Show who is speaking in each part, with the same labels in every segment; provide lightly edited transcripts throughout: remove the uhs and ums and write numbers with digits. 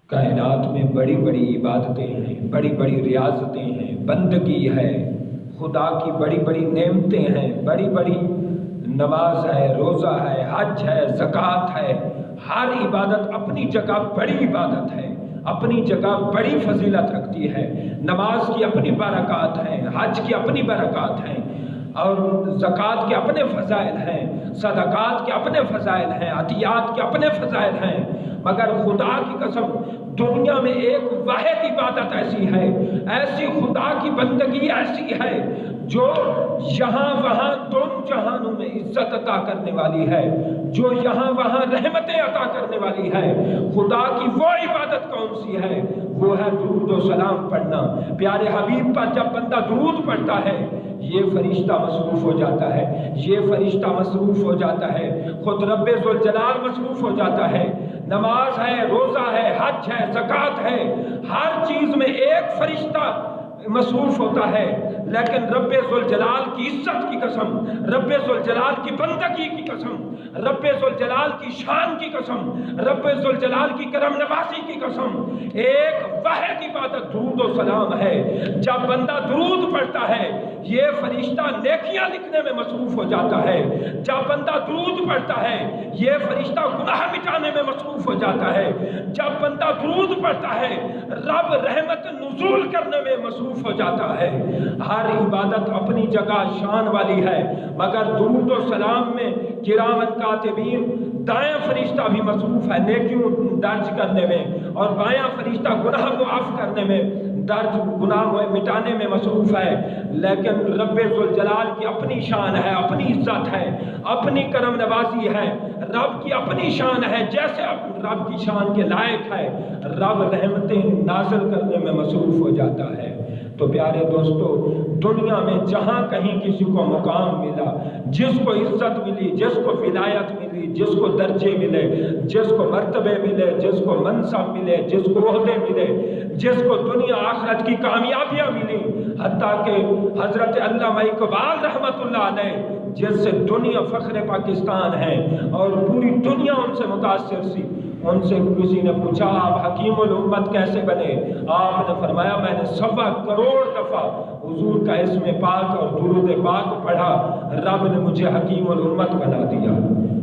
Speaker 1: کائنات میں بڑی بڑی عبادتیں ہیں، بڑی بڑی ریاضتیں ہیں، بندگی ہے، خدا کی بڑی بڑی نعمتیں ہیں، بڑی بڑی نماز ہے، روزہ ہے، حج ہے، زکوٰۃ ہے۔ ہر عبادت اپنی جگہ بڑی عبادت ہے، اپنی جگہ بڑی فضیلت رکھتی ہے۔ نماز کی اپنی برکات ہیں، حج کی اپنی برکات ہیں، اور زکوٰۃ کے اپنے فضائل ہیں، صدقات کے اپنے فضائل ہیں، عطیات کے اپنے فضائل ہیں۔ مگر خدا کی قسم دنیا میں ایک واحد عبادت ایسی ہے، ایسی خدا کی بندگی ایسی ہے جو یہاں وہاں دونوں جہانوں میں عزت عطا کرنے والی ہے، جو یہاں وہاں رحمتیں عطا کرنے والی ہے۔ خدا کی وہ عبادت کون سی ہے؟ وہ ہے درود و سلام پڑھنا۔ پیارے حبیب پر جب بندہ درود پڑھتا ہے، یہ فرشتہ مصروف ہو جاتا ہے، یہ فرشتہ مصروف ہو جاتا ہے، خود رب ذوالجلال مصروف ہو جاتا ہے۔ نماز ہے، روزہ ہے، حج ہے، زکوٰۃ ہے، ہر چیز میں ایک فرشتہ مصروف ہوتا ہے، لیکن رب ذوالجلال کی عزت کی قسم، رب ذوالجلال کی بندگی کی قسم، رب ذوالجلال کی شان کی قسم، رب ذوالجلال کی کرم نوازی کی قسم، ایک واحد عبادت درود و سلام ہے۔ جب بندہ درود پڑھتا ہے، یہ فرشتہ نیکیاں لکھنے میں مصروف ہو جاتا ہے۔ جب بندہ درود پڑھتا ہے، یہ فرشتہ گناہ مٹانے میں مصروف ہو جاتا ہے۔ جب بندہ درود پڑھتا ہے، رب رحمت نزول کرنے میں مصروف ہو جاتا ہے۔ ہر عبادت اپنی جگہ شان والی ہے، مگر درود و سلام میں کرامن کاتبین دائیں فرشتہ بھی مصروف ہے نیکیوں درج کرنے میں، اور بایاں فرشتہ گناہ معاف کرنے میں، گناہ مٹانے میں مصروف ہے۔ لیکن رب ذوالجلال کی اپنی شان ہے، اپنی عزت ہے، اپنی کرم نوازی ہے، رب کی اپنی شان ہے، جیسے رب کی شان کے لائق ہے، رب رحمتیں نازل کرنے میں مصروف ہو جاتا ہے۔ تو پیارے دوستو، دنیا میں جہاں کہیں کسی کو مقام ملا، جس کو عزت ملی، جس کو ولایت ملی، جس کو درجے ملے، جس کو مرتبے ملے، جس کو منصب ملے، جس کو عہدے ملے، جس کو دنیا آخرت کی کامیابیاں ملی، حتیٰ کہ حضرت علامہ اقبال رحمت اللہ علیہ جس سے دنیا فخر پاکستان ہے اور پوری دنیا ان سے متاثر سی، ان سے کسی نے پوچھا آپ حکیم الامت کیسے بنے؟ آپ نے فرمایا میں نے 1.25 کروڑ دفعہ حضور کا اسم پاک اور درود پاک پڑھا، رب نے مجھے حکیم الامت بنا دیا۔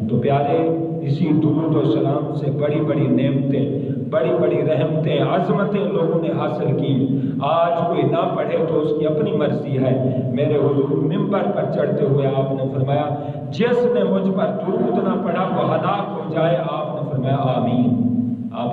Speaker 1: تو پیارے، اسی درود و سلام سے بڑی بڑی نعمتیں، بڑی بڑی رحمتیں، عظمتیں لوگوں نے حاصل کی۔ آج کوئی نہ پڑھے تو اس کی اپنی مرضی ہے۔ میرے حضور منبر پر چڑھتے ہوئے آپ نے فرمایا جس نے مجھ پر درود نہ پڑھا وہ ہلاک ہو جائے، آپ نے فرمایا آمین۔